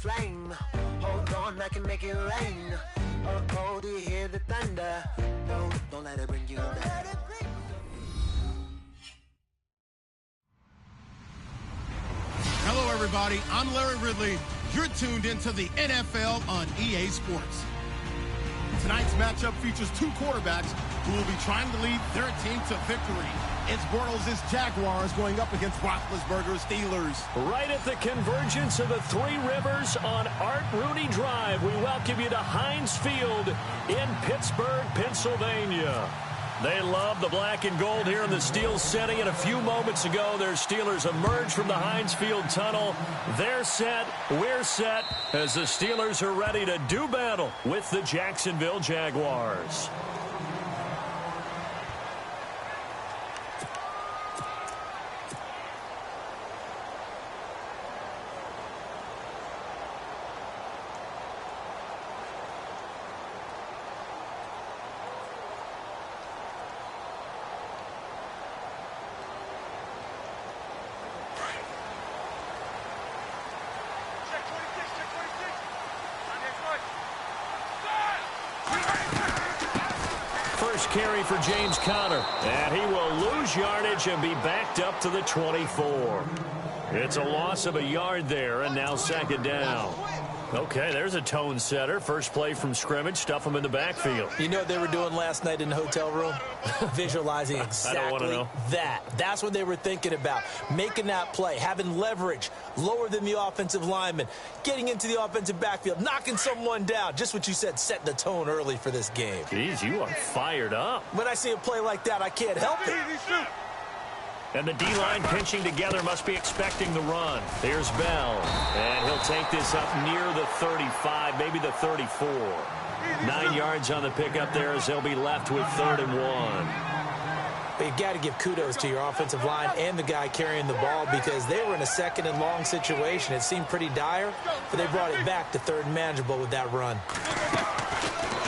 flame. Hold on, I can make it rain. Oh, do you hear the thunder? No, don't let it bring you down. Hello, everybody. I'm Larry Ridley. You're tuned into the NFL on EA Sports. Tonight's matchup features two quarterbacks who will be trying to lead their team to victory. It's Bortles' Jaguars going up against Roethlisberger's Steelers. Right at the convergence of the Three Rivers on Art Rooney Drive, we welcome you to Heinz Field in Pittsburgh, Pennsylvania. They love the black and gold here in the Steel setting, and a few moments ago, their Steelers emerged from the Heinz Field tunnel. They're set, we're set, as the Steelers are ready to do battle with the Jacksonville Jaguars. Carry for James Conner, and he will lose yardage and be backed up to the 24. It's a loss of a yard there, and now second down. Okay, there's a tone setter. First play from scrimmage, stuff him in the backfield. You know what they were doing last night in the hotel room? Visualizing exactly that. That's what they were thinking about. Making that play, having leverage, lower than the offensive lineman, getting into the offensive backfield, knocking someone down. Just what you said, setting the tone early for this game. Jeez, you are fired up. When I see a play like that, I can't help it. And the D-line pinching together must be expecting the run. Here's Bell. And he'll take this up near the 35, maybe the 34. 9 yards on the pickup there as they'll be left with 3rd and 1. But you got to give kudos to your offensive line and the guy carrying the ball because they were in a 2nd and long situation. It seemed pretty dire, but they brought it back to 3rd and manageable with that run.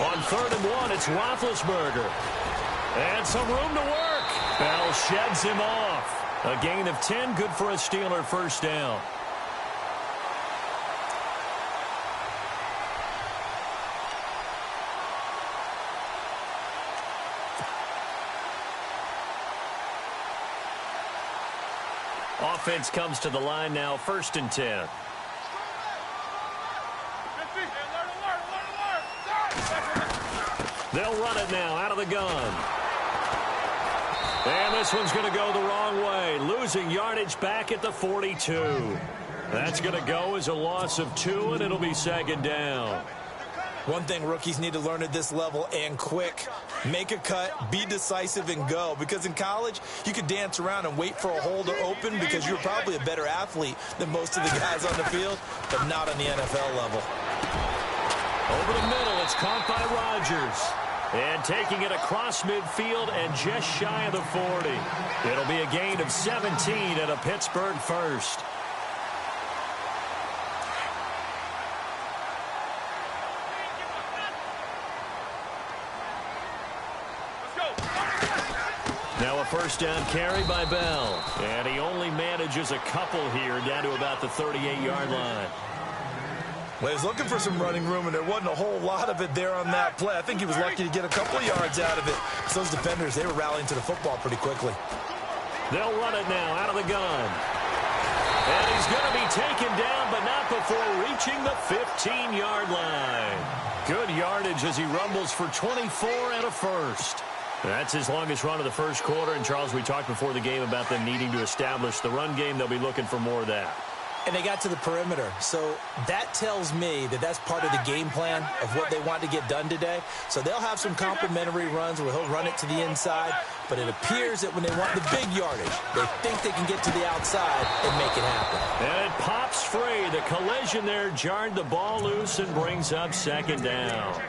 On 3rd and 1, it's Roethlisberger. And some room to work. Bell sheds him off. A gain of 10, good for a Steeler first down. Offense comes to the line now, 1st and 10. They'll run it now out of the gun. And this one's going to go the wrong way, losing yardage back at the 42. That's going to go as a loss of 2, and it'll be 2nd down. One thing rookies need to learn at this level, and quick, make a cut, be decisive, and go. Because in college, you could dance around and wait for a hole to open because you're probably a better athlete than most of the guys on the field, but not on the NFL level. Over the middle, it's caught by Rodgers. And taking it across midfield and just shy of the 40. It'll be a gain of 17 and a Pittsburgh first. Now a first down carry by Bell. And he only manages a couple here down to about the 38-yard line. Well, he was looking for some running room, and there wasn't a whole lot of it there on that play. I think he was lucky to get a couple of yards out of it. So those defenders, they were rallying to the football pretty quickly. They'll run it now out of the gun. And he's going to be taken down, but not before reaching the 15-yard line. Good yardage as he rumbles for 24 and a first. That's his longest run of the first quarter. And, Charles, we talked before the game about them needing to establish the run game. They'll be looking for more of that. And they got to the perimeter. So that tells me that that's part of the game plan of what they want to get done today. So they'll have some complimentary runs where he'll run it to the inside. But it appears that when they want the big yardage, they think they can get to the outside and make it happen. And it pops free. The collision there jarred the ball loose and brings up 2nd down.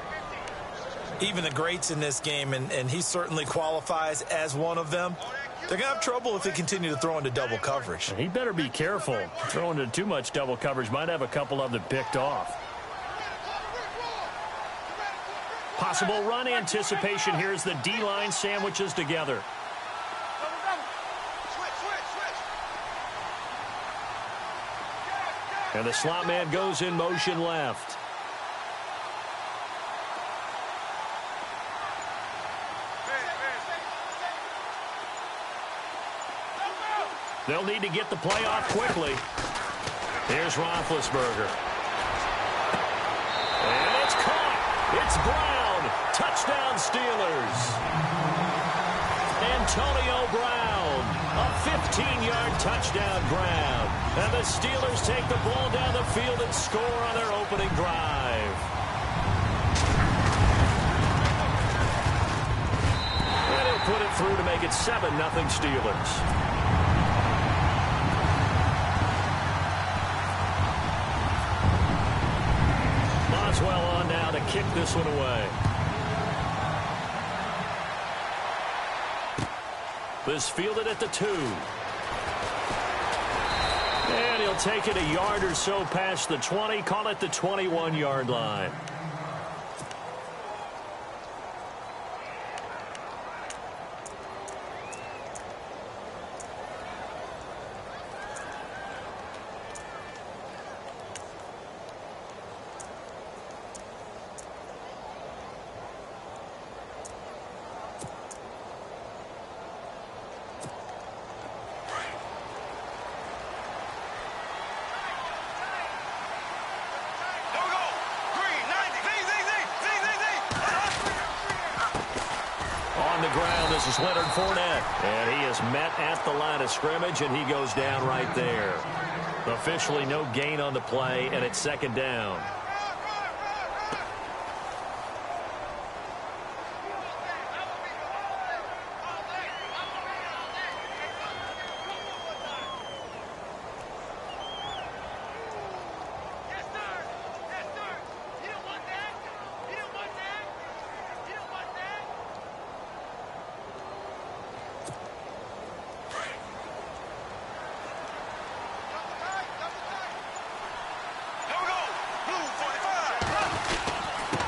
Even the greats in this game, and he certainly qualifies as one of them, they're going to have trouble if they continue to throw into double coverage. He better be careful. Throwing into too much double coverage might have a couple of them picked off. Possible run anticipation. Here's the D-line sandwiches together. And the slot man goes in motion left. They'll need to get the play off quickly. Here's Roethlisberger. And it's caught. It's Brown. Touchdown Steelers. Antonio Brown. A 15-yard touchdown grab. And the Steelers take the ball down the field and score on their opening drive. And he'll put it through to make it 7-0 Steelers. Well on now to kick this one away. This fielded at the 2. And he'll take it a yard or so past the 20, call it the 21-yard line. This is Leonard Fournette, and he is met at the line of scrimmage, and he goes down right there. Officially no gain on the play, and it's 2nd down.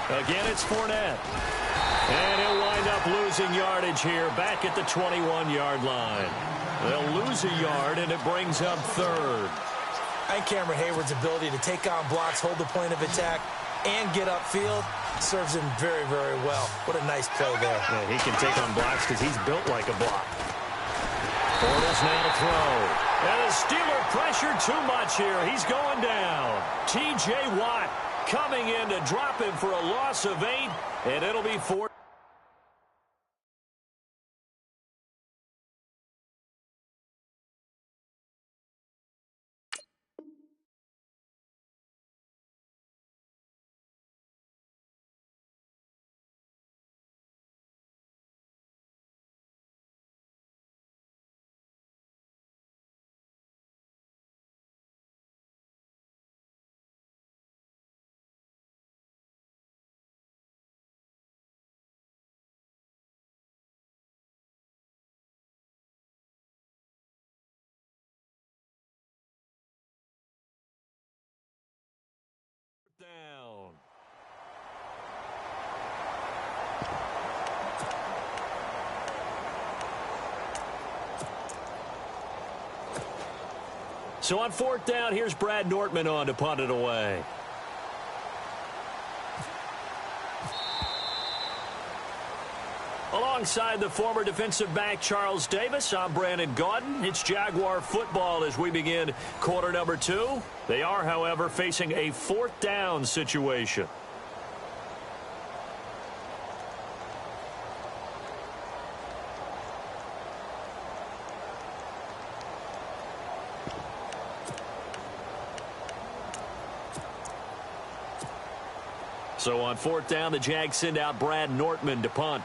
Again, it's Fournette. And he'll wind up losing yardage here back at the 21-yard line. They'll lose a yard, and it brings up 3rd. And Cameron Hayward's ability to take on blocks, hold the point of attack, and get upfield serves him very, very well. What a nice play there. Yeah, he can take on blocks because he's built like a block. Bortles now to throw. And the Steeler pressure too much here. He's going down. T.J. Watt coming in to drop him for a loss of 8, and it'll be 4. Down. So on 4th down, here's Brad Nortman on to punt it away. Alongside the former defensive back Charles Davis, I'm Brandon Gaudin. It's Jaguar football as we begin quarter number 2. They are, however, facing a 4th down situation. So on 4th down, the Jags send out Brad Nortman to punt.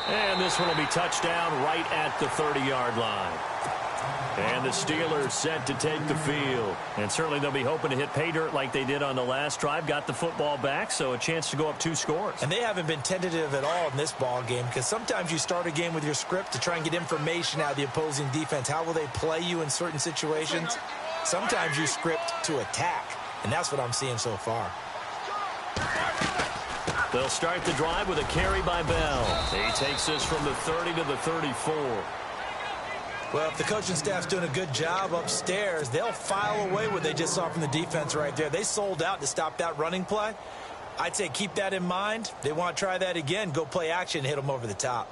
And this one will be touchdown right at the 30-yard line. And the Steelers set to take the field. And certainly they'll be hoping to hit pay dirt like they did on the last drive. Got the football back, so a chance to go up 2 scores. And they haven't been tentative at all in this ball game, because sometimes you start a game with your script to try and get information out of the opposing defense. How will they play you in certain situations? Sometimes you script to attack. and that's what I'm seeing so far. They'll start the drive with a carry by Bell. He takes this from the 30 to the 34. Well, if the coaching staff's doing a good job upstairs, they'll file away what they just saw from the defense right there. They sold out to stop that running play. I'd say keep that in mind. They want to try that again. Go play action and hit them over the top.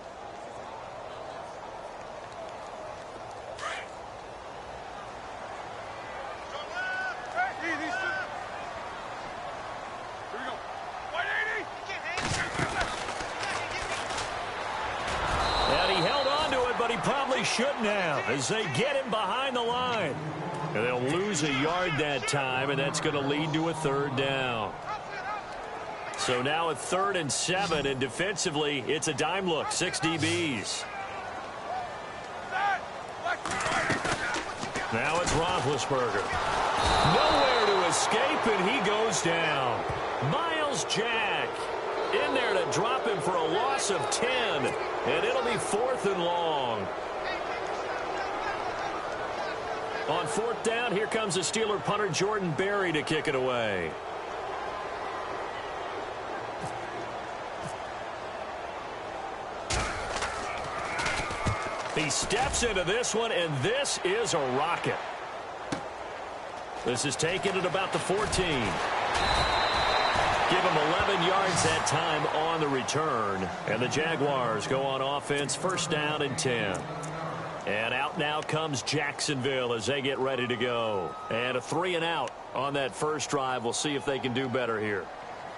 Shouldn't have, as they get him behind the line. And they'll lose a yard that time, and that's going to lead to a third down. So now a 3rd and 7, and defensively, it's a dime look, 6 DBs. Now it's Roethlisberger. Nowhere to escape, and he goes down. Miles Jack in there to drop him for a loss of 10, and it'll be 4th and long. On 4th down, here comes the Steeler punter Jordan Berry to kick it away. He steps into this one, and this is a rocket. This is taken at about the 14. Give him 11 yards that time on the return. And the Jaguars go on offense, 1st down and 10. And out now comes Jacksonville as they get ready to go. And a 3 and out on that first drive. We'll see if they can do better here.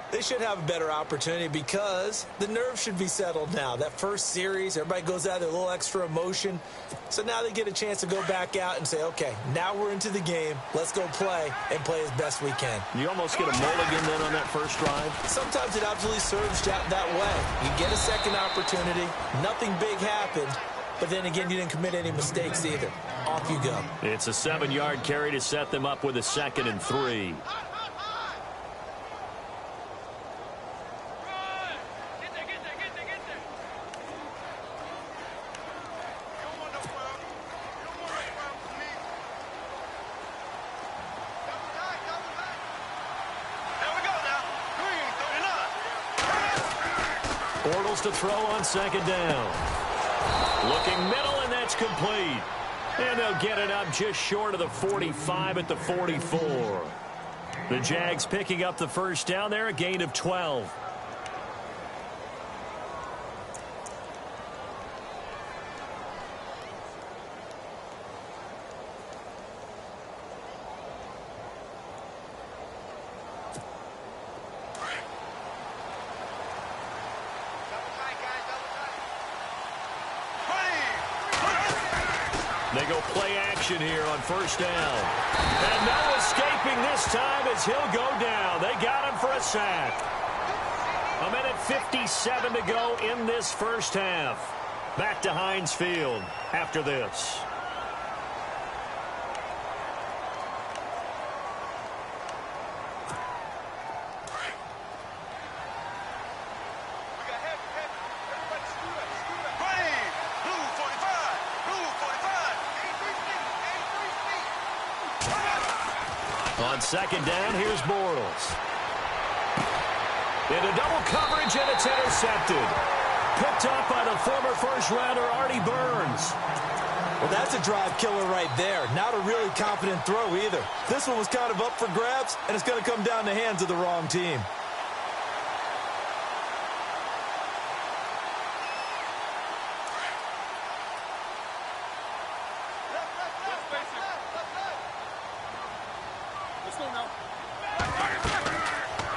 They should have a better opportunity because the nerves should be settled now. That first series, everybody goes out with a little extra emotion. So now they get a chance to go back out and say, okay, now we're into the game. Let's go play and play as best we can. You almost get a mulligan then on that first drive? Sometimes it absolutely serves that way. You get a second opportunity. Nothing big happened. But then again, you didn't commit any mistakes either. Off you go. It's a 7-yard carry to set them up with a 2nd and 3. Bortles to throw on 2nd down. Looking middle, and that's complete. And they'll get it up just short of the 45 at the 44. The Jags picking up the first down there, a gain of 12. They go play action here on 1st down. And no escaping this time as he'll go down. They got him for a sack. 1:57 to go in this first half. Back to Heinz Field after this. On 2nd down, here's Bortles. Into double coverage, and it's intercepted. Picked up by the former first-rounder Artie Burns. Well, that's a drive killer right there. Not a really confident throw either. This one was kind of up for grabs, and it's going to come down the hands of the wrong team.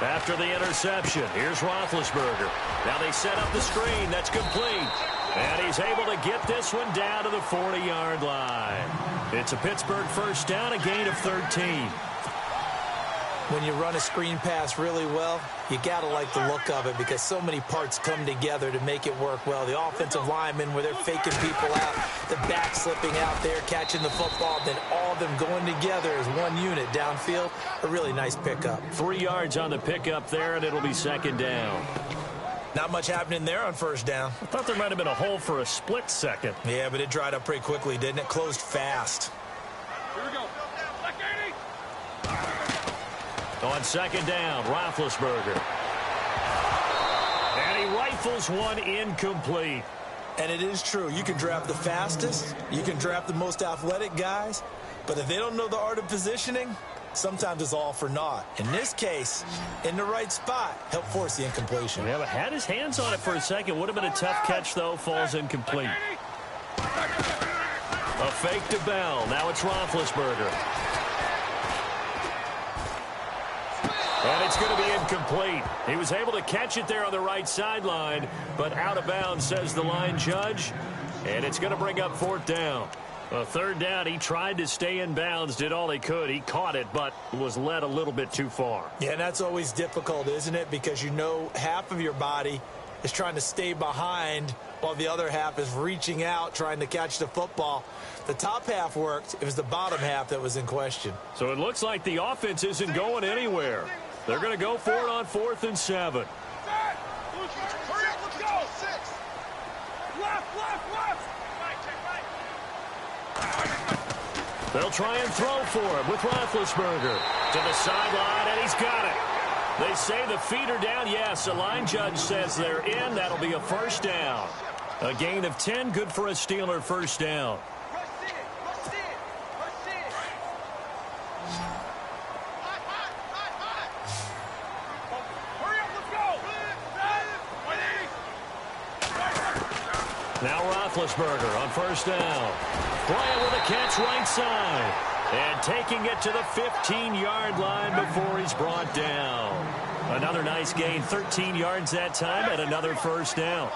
After the interception, here's Roethlisberger. Now they set up the screen. That's complete. And he's able to get this one down to the 40-yard line. It's a Pittsburgh first down, a gain of 13. When you run a screen pass really well, you got to like the look of it because so many parts come together to make it work well. The offensive linemen, where they're faking people out, the back slipping out there, catching the football, then all of them going together as one unit downfield. A really nice pickup. 3 yards on the pickup there, and it'll be 2nd down. Not much happening there on 1st down. I thought there might have been a hole for a split second. Yeah, but it dried up pretty quickly, didn't it? Closed fast. Here we go. On second down, Roethlisberger. And he rifles one incomplete. And it is true. You can draft the fastest. You can draft the most athletic guys. But if they don't know the art of positioning, sometimes it's all for naught. In this case, in the right spot, helped force the incompletion. Yeah, but had his hands on it for a second. Would have been a tough catch, though. Falls incomplete. A fake to Bell. Now it's Roethlisberger. And it's going to be incomplete. He was able to catch it there on the right sideline, but out of bounds, says the line judge. And it's going to bring up fourth down. A third down, he tried to stay in bounds, did all he could. He caught it, but was led a little bit too far. Yeah, and that's always difficult, isn't it? Because you know half of your body is trying to stay behind while the other half is reaching out, trying to catch the football. The top half worked. It was the bottom half that was in question. So it looks like the offense isn't going anywhere. They're going to go for it on 4th and 7. Hurry up, let's go. 6. Left. They'll try and throw for him with Roethlisberger. To the sideline, and he's got it. They say the feet are down. Yes, the line judge says they're in. That'll be a first down. A gain of 10, good for a Steeler first down. Now Roethlisberger on first down. Bryant with a catch right side. And taking it to the 15-yard line before he's brought down. Another nice gain, 13 yards that time, and another first down.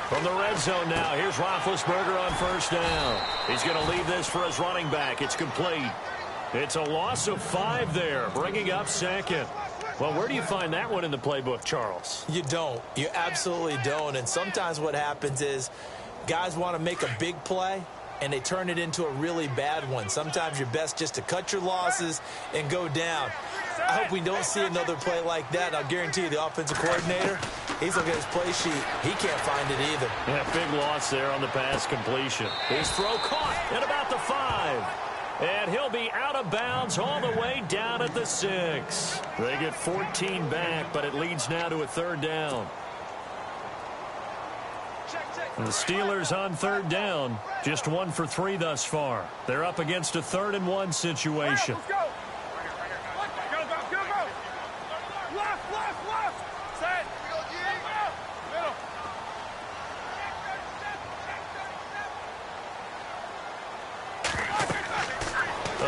From the red zone now, here's Roethlisberger on first down. He's going to leave this for his running back. It's complete. It's a loss of 5 there, bringing up second. Well, where do you find that one in the playbook, Charles? You don't. You absolutely don't. And sometimes what happens is guys want to make a big play, and they turn it into a really bad one. Sometimes you're best just to cut your losses and go down. I hope we don't see another play like that. I'll guarantee you the offensive coordinator, he's looking at his play sheet. He can't find it either. Yeah, big loss there on the pass completion. His throw caught at about the 5. And he'll be out of bounds all the way down at the 6. They get 14 back, but it leads now to a third down. And the Steelers on third down, just 1 for 3 thus far. They're up against a 3rd and 1 situation. Let's go. Go. Left. Set. Middle.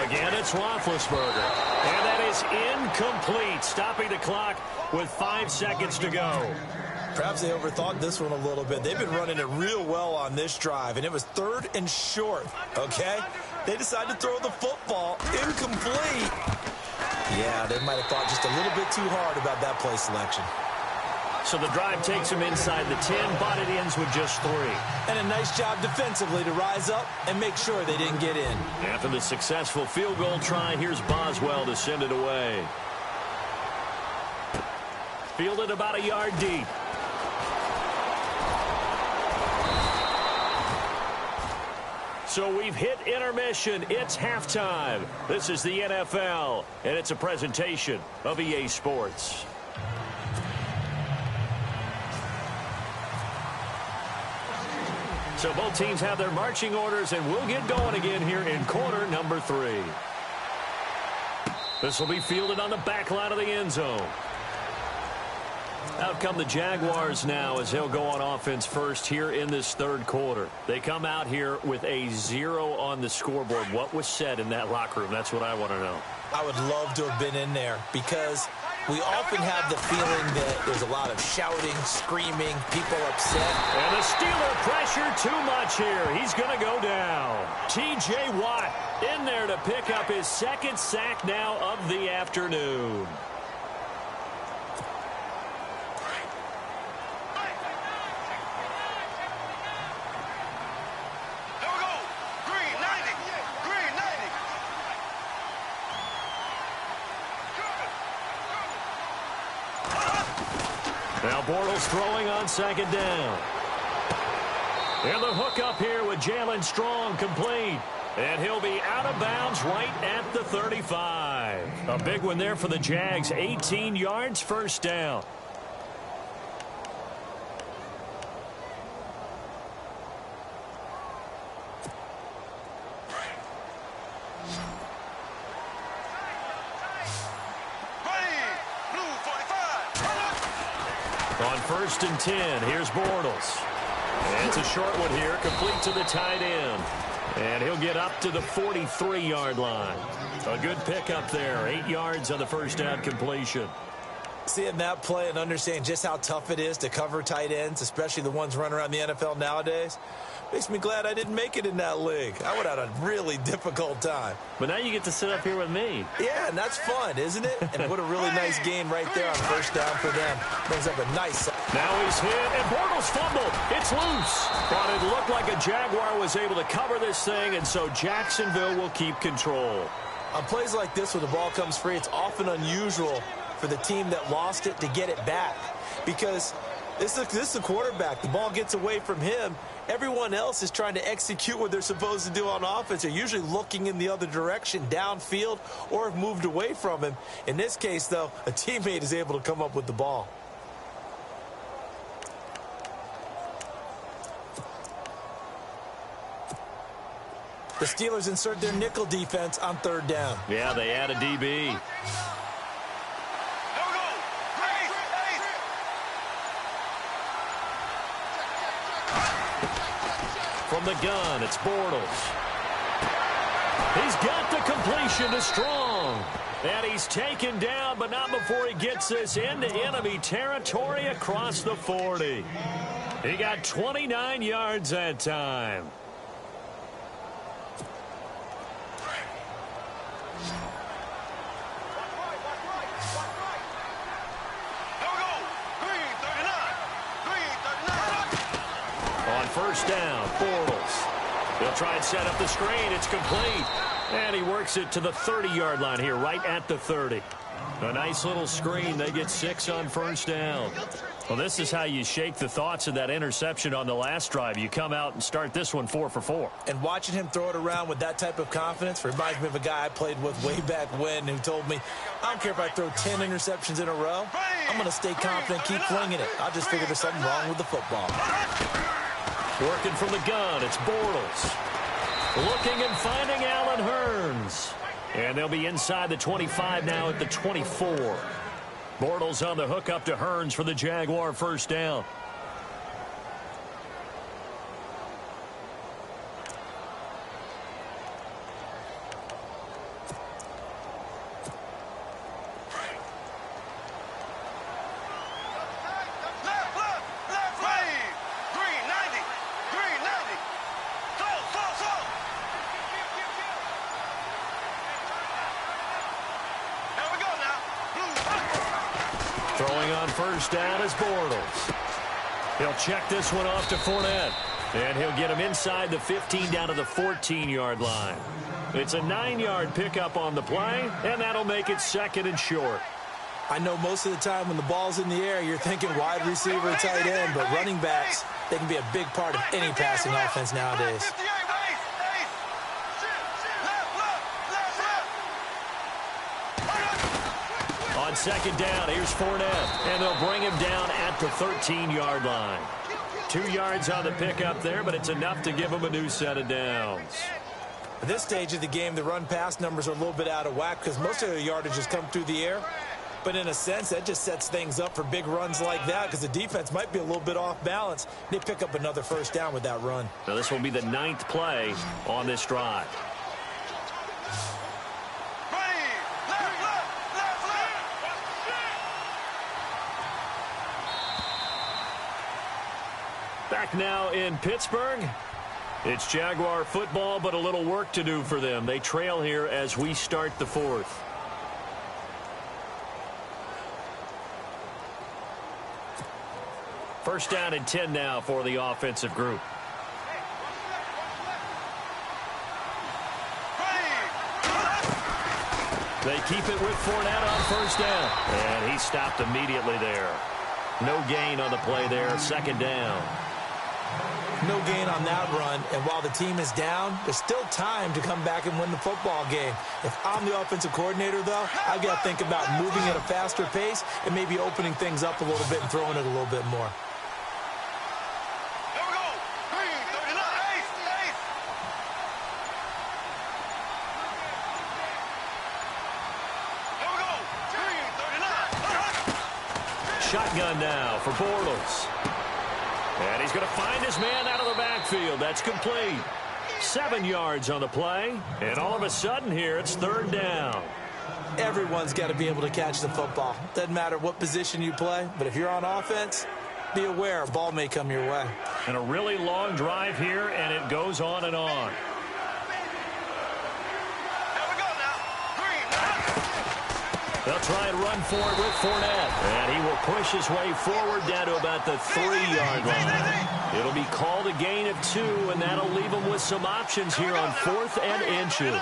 Again, it's Roethlisberger. And that is incomplete, stopping the clock with 5 seconds to go. Perhaps they overthought this one a little bit. They've been running it real well on this drive, and it was 3rd and short, okay? They decided to throw the football incomplete. Yeah, they might have thought just a little bit too hard about that play selection. So the drive takes them inside the 10, but it ends with just 3. And a nice job defensively to rise up and make sure they didn't get in. After the successful field goal try, here's Boswell to send it away. Fielded about a yard deep. So we've hit intermission. It's halftime. This is the NFL, and it's a presentation of EA Sports. So both teams have their marching orders, and we'll get going again here in quarter number 3. This will be fielded on the back line of the end zone. Out come the Jaguars now as they'll go on offense first here in this third quarter. They come out here with a 0 on the scoreboard. What was said in that locker room? That's what I want to know. I would love to have been in there because we often have the feeling that there's a lot of shouting, screaming, people upset. And the Steeler pressure too much here. He's going to go down. T.J. Watt in there to pick up his 2nd sack now of the afternoon. Now Bortles throwing on 2nd down. And the hook up here with Jalen Strong complete. And he'll be out of bounds right at the 35. A big one there for the Jags. 18 yards, first down. On 1st and 10, here's Bortles. And it's a short one here, complete to the tight end. And he'll get up to the 43-yard line. A good pickup there, 8 yards on the first down completion. Seeing that play and understanding just how tough it is to cover tight ends, especially the ones running around the NFL nowadays, makes me glad I didn't make it in that league. I would have had a really difficult time. But now you get to sit up here with me. Yeah, and that's fun, isn't it? And what a really nice gain right there on first down for them. Brings up a nice... Now he's hit, and Bortles fumbled. It's loose. But it looked like a Jaguar was able to cover this thing, and so Jacksonville will keep control. On plays like this where the ball comes free, it's often unusual for the team that lost it to get it back. Because this is a quarterback. The ball gets away from him. Everyone else is trying to execute what they're supposed to do on offense. They're usually looking in the other direction, downfield, or have moved away from him. In this case, though, a teammate is able to come up with the ball. The Steelers insert their nickel defense on 3rd down. Yeah, they add a DB. From the gun, it's Bortles. He's got the completion to Strong. And he's taken down, but not before he gets this into enemy territory across the 40. He got 29 yards that time. On 1st down, Bortles. He'll try and set up the screen. It's complete. And he works it to the 30-yard line here, right at the 30. A nice little screen. They get 6 on 1st down. Well, this is how you shake the thoughts of that interception on the last drive. You come out and start this one 4 for 4. And watching him throw it around with that type of confidence reminds me of a guy I played with way back when who told me, I don't care if I throw 10 interceptions in a row. I'm going to stay confident, keep flinging it. I just figure there's something wrong with the football. Working from the gun, it's Bortles. Looking and finding Allen Hurns. And they'll be inside the 25 now at the 24. Bortles on the hook up to Hurns for the Jaguar 1st down. Throwing on 1st down is Bortles. He'll check this one off to Fournette. And he'll get him inside the 15 down to the 14-yard line. It's a 9-yard pickup on the play, and that'll make it 2nd and short. I know most of the time when the ball's in the air, you're thinking wide receiver, tight end, but running backs, they can be a big part of any passing offense nowadays. On 2nd down, here's Fournette, and they'll bring him down at the 13-yard line. 2 yards on the pickup there, but it's enough to give him a new set of downs. At this stage of the game, the run-pass numbers are a little bit out of whack because most of the yardage has come through the air. But in a sense, that just sets things up for big runs like that because the defense might be a little bit off balance. They pick up another 1st down with that run. Now this will be the 9th play on this drive. Back now in Pittsburgh. It's Jaguar football, but a little work to do for them. They trail here as we start the 4th. First down and 10 now for the offensive group. They keep it with Fournette on 1st down. And he stopped immediately there. No gain on the play there, 2nd down. no gain on that run, and while the team is down, there's still time to come back and win the football game. If I'm the offensive coordinator, though, I've got to think about moving at a faster pace and maybe opening things up a little bit and throwing it a little bit more. Shotgun now for Bortles. And he's going to find his man out of the backfield. That's complete. 7 yards on the play. And all of a sudden here, it's third down. Everyone's got to be able to catch the football. Doesn't matter what position you play, but if you're on offense, be aware a ball may come your way. And a really long drive here, and it goes on and on. They'll try and run for it with Fournette. And he will push his way forward down to about the 3-yard line. It'll be called a gain of 2, and that'll leave him with some options here on 4th and inches.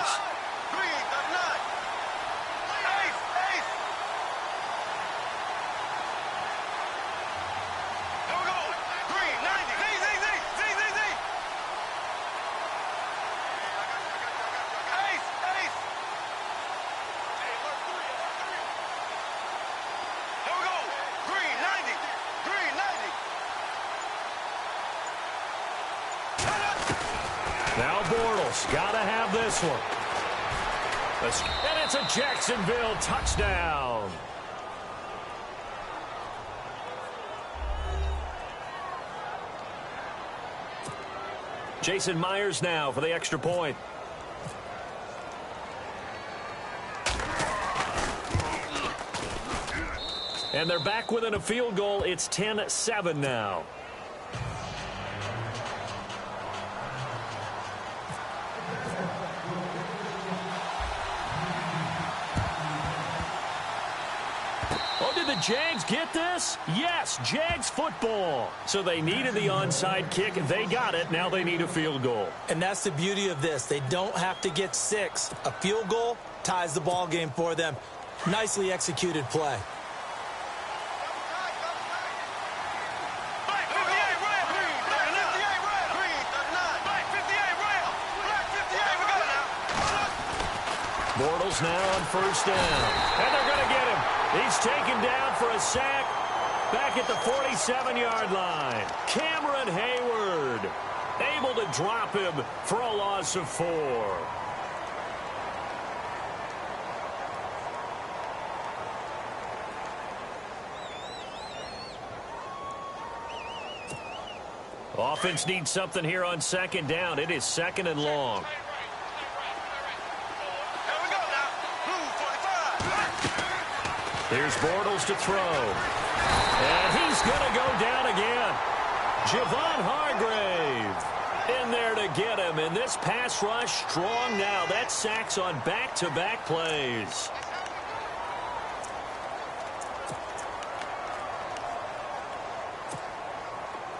Now Bortles got to have this one. And it's a Jacksonville touchdown. Jason Myers now for the extra point. And they're back within a field goal. It's 10-7 now. Oh, did the Jags get this? Yes, Jags football. So they needed the onside kick. They got it. Now they need a field goal. And that's the beauty of this. They don't have to get 6. A field goal ties the ball game for them. Nicely executed play. Bortles now on first down. And they're going to get him. He's taken down for a sack back at the 47-yard line. Cameron Hayward able to drop him for a loss of 4. Offense needs something here on second down. It is second and long. Here's Bortles to throw. And he's going to go down again. Javon Hargrave in there to get him. And this pass rush strong now. That's sacks on back-to-back plays.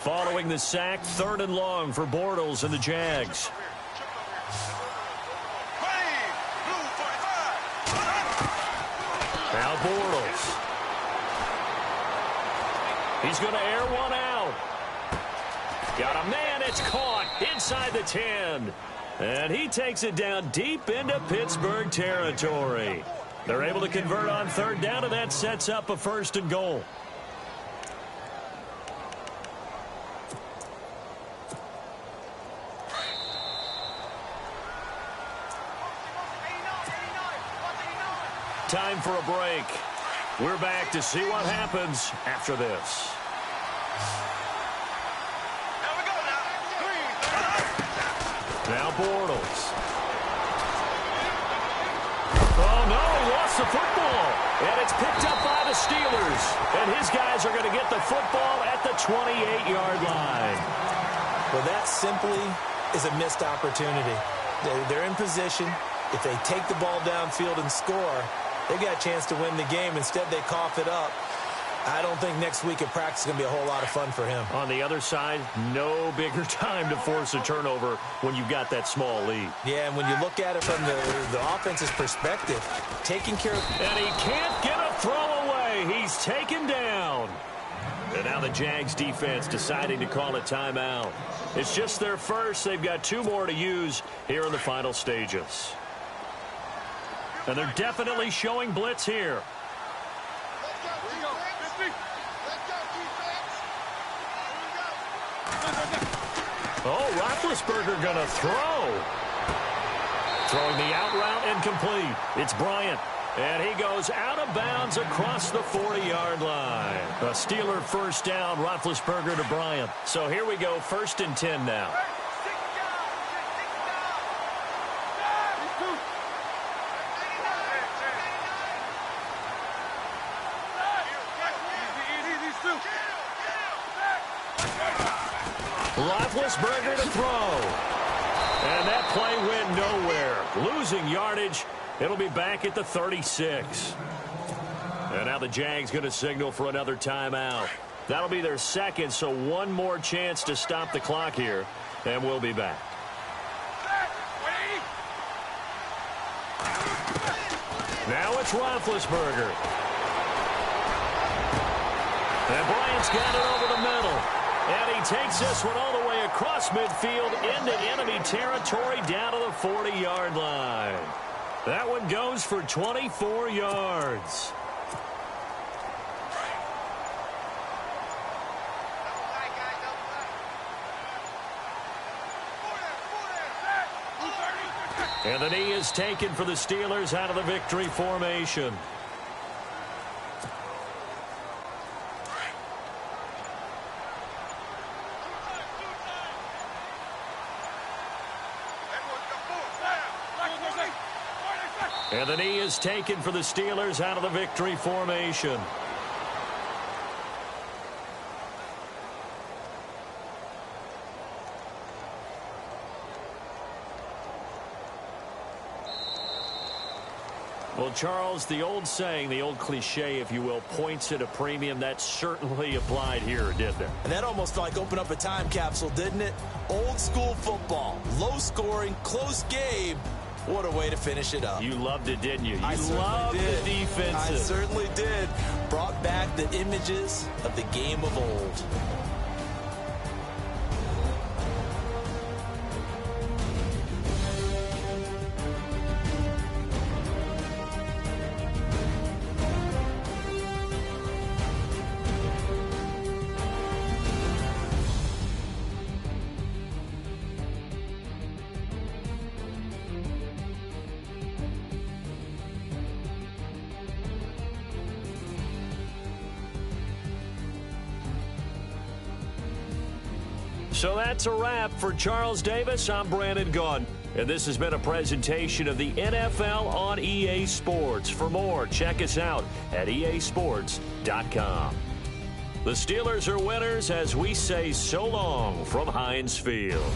Following the sack, third and long for Bortles and the Jags. Now Bortles. He's going to air one out. Got a man. It's caught inside the 10. And he takes it down deep into Pittsburgh territory. They're able to convert on third down, and that sets up a first and goal. Time for a break. We're back to see what happens after this. Now Bortles. Oh, no, he lost the football. And it's picked up by the Steelers. And his guys are going to get the football at the 28-yard line. Well, that simply is a missed opportunity. They're in position. If they take the ball downfield and score, they got a chance to win the game. Instead, they cough it up. I don't think next week at practice is going to be a whole lot of fun for him. On the other side, no bigger time to force a turnover when you've got that small lead. Yeah, and when you look at it from the offense's perspective, taking care of... And he can't get a throw away. He's taken down. And now the Jags defense deciding to call a timeout. It's just their first. They've got 2 more to use here in the final stages. And they're definitely showing blitz here. Oh, Roethlisberger going to throw. Throwing the out route incomplete. It's Bryant. And he goes out of bounds across the 40-yard line. A Steeler first down, Roethlisberger to Bryant. So here we go, 1st and 10 now. Roethlisberger to throw. And that play went nowhere. Losing yardage. It'll be back at the 36. And now the Jags going to signal for another timeout. That'll be their 2nd, so 1 more chance to stop the clock here. And we'll be back. Now it's Roethlisberger. And Bryant's got it over the middle. And he takes this one all the way across midfield into enemy territory down to the 40-yard line. That one goes for 24 yards. And the knee is taken for the Steelers out of the victory formation. And the knee is taken for the Steelers out of the victory formation. Well, Charles, the old saying, the old cliche, if you will, points at a premium, that certainly applied here, didn't it? And that almost like opened up a time capsule, didn't it? Old school football, low scoring, close game. What a way to finish it up. You loved it, didn't you? You loved the defenses. I certainly did. Brought back the images of the game of old. So that's a wrap for Charles Davis. I'm Brandon Gaudin. And this has been a presentation of the NFL on EA Sports. For more, check us out at easports.com. The Steelers are winners as we say so long from Heinz Field.